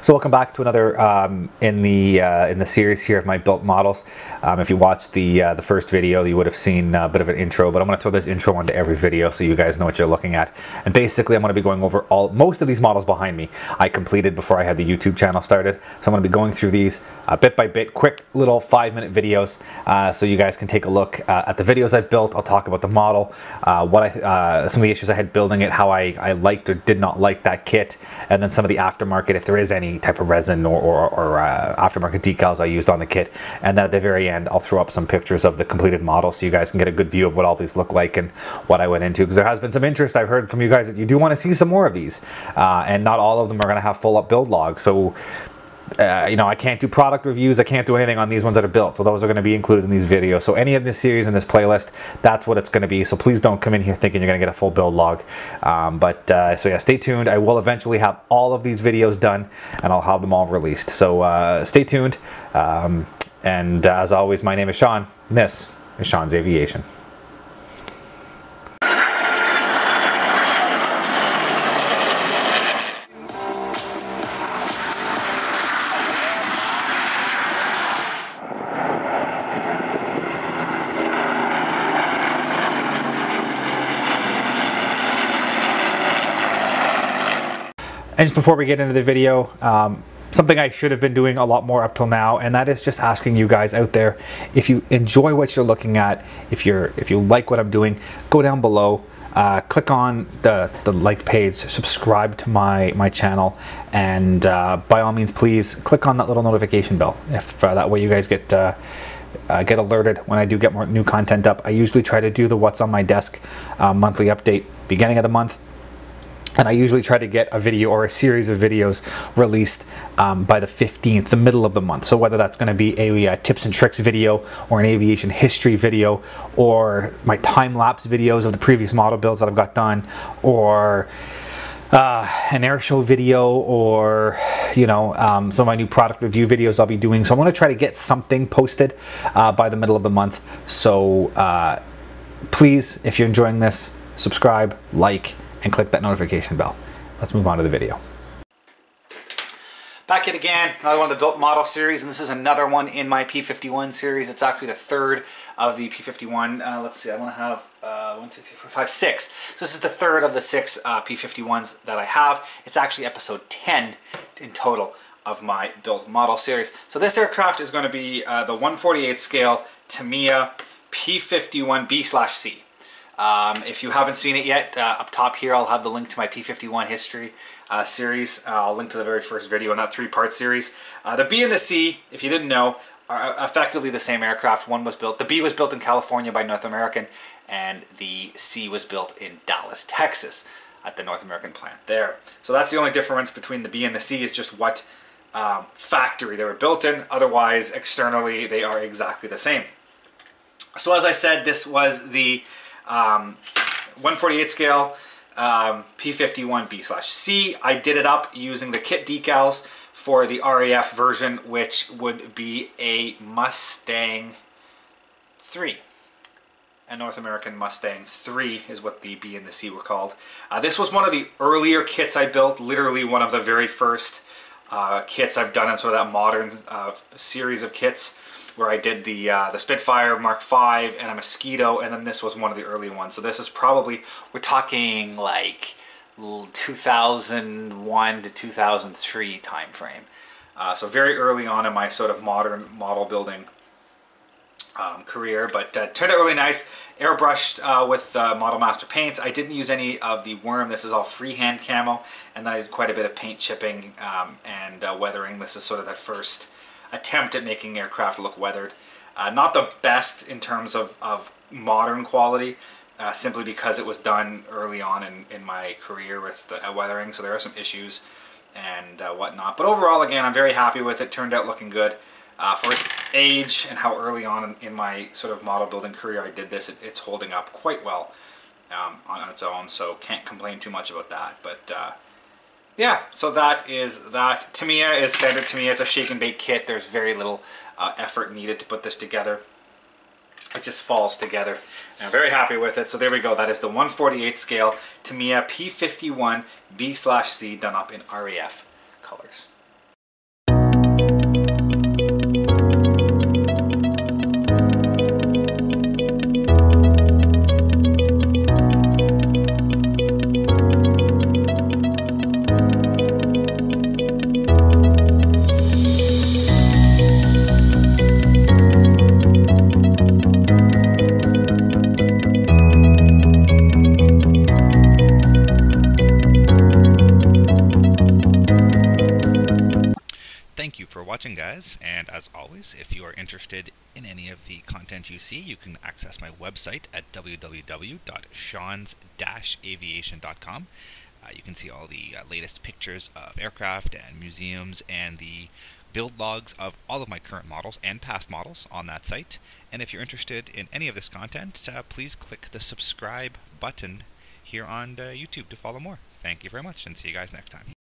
So welcome back to another in the series here of my built models. If you watched the first video, you would have seen a bit of an intro, but I'm going to throw this intro onto every video so you guys know what you're looking at. And basically, I'm going to be going over most of these models behind me. I completed before I had the YouTube channel started, so I'm going to be going through these bit by bit, quick little 5-minute videos, so you guys can take a look at the videos I've built. I'll talk about the model, some of the issues I had building it, how I liked or did not like that kit, and then some of the aftermarket, if there is any type of resin or aftermarket decals I used on the kit. And then at the very end, I'll throw up some pictures of the completed model so you guys can get a good view of what all these look like and what I went into, because there has been some interest. I've heard from you guys that you do want to see some more of these, and not all of them are going to have full up build logs. So you know, I can't do product reviews, I can't do anything on these ones that are built, so those are going to be included in these videos. So any of this series in this playlist, that's what it's going to be. So please don't come in here thinking you're going to get a full build log. So yeah, stay tuned. I will eventually have all of these videos done, and I'll have them all released. So stay tuned. And as always, my name is Sean, and this is Sean's Aviation. And just before we get into the video, something I should have been doing a lot more up till now, and that is just asking you guys out there, if you enjoy what you're looking at, if you like what I'm doing, go down below, click on the like page, subscribe to my channel, and by all means, please click on that little notification bell. If that way you guys get alerted when I do get more new content up. I usually try to do the What's on My Desk monthly update beginning of the month. And I usually try to get a video or a series of videos released by the 15th, the middle of the month. So whether that's going to be a tips and tricks video, or an aviation history video, or my time-lapse videos of the previous model builds that I've got done, or an air show video, or you know, some of my new product review videos I'll be doing. So I'm going to try to get something posted by the middle of the month. So please, if you're enjoying this, subscribe, like, and click that notification bell. Let's move on to the video. Back yet again, another one of the built model series, and this is another one in my P-51 series. It's actually the third of the P-51. Let's see, I want to have 1, 2, 3, 4, 5, 6. So this is the third of the 6 P-51s that I have. It's actually episode 10 in total of my built model series. So this aircraft is going to be the 1/48 scale Tamiya P-51B/C. If you haven't seen it yet, up top here I'll have the link to my P-51 history series. I'll link to the very first video in that 3-part series. The B and the C, if you didn't know, are effectively the same aircraft. The B was built in California by North American, and the C was built in Dallas, Texas, at the North American plant there. So that's the only difference between the B and the C, is just what factory they were built in. Otherwise, externally, they are exactly the same. So as I said, this was the 1/48 scale P-51B/C. I did it up using the kit decals for the RAF version, which would be a Mustang 3. A North American Mustang 3 is what the B and the C were called. This was one of the earlier kits I built, literally one of the very first kits I've done in sort of that modern series of kits, where I did the Spitfire Mark V and a Mosquito, and then this was one of the early ones. So this is probably, we're talking like 2001 to 2003 time frame. So very early on in my sort of modern model building career, but turned out really nice. Airbrushed with Model Master paints. I didn't use any of the worm. This is all freehand camo, and then I did quite a bit of paint chipping and weathering. This is sort of that first attempt at making aircraft look weathered. Not the best in terms of modern quality, simply because it was done early on in my career with weathering, so there are some issues and whatnot. But overall, again, I'm very happy with it. Turned out looking good. For its age and how early on in my sort of model building career I did this, it's holding up quite well on its own, so can't complain too much about that. But yeah, so that is that. Tamiya is standard Tamiya. It's a shake and bake kit. There's very little effort needed to put this together. It just falls together, and I'm very happy with it. So there we go. That is the 1/48 scale Tamiya P-51B/C done up in RAF colors. for watching, guys, and as always, if you are interested in any of the content you see, you can access my website at www.seans-aviation.com. You can see all the latest pictures of aircraft and museums and the build logs of all of my current models and past models on that site. And if you're interested in any of this content, please click the subscribe button here on YouTube to follow more. Thank you very much, and see you guys next time.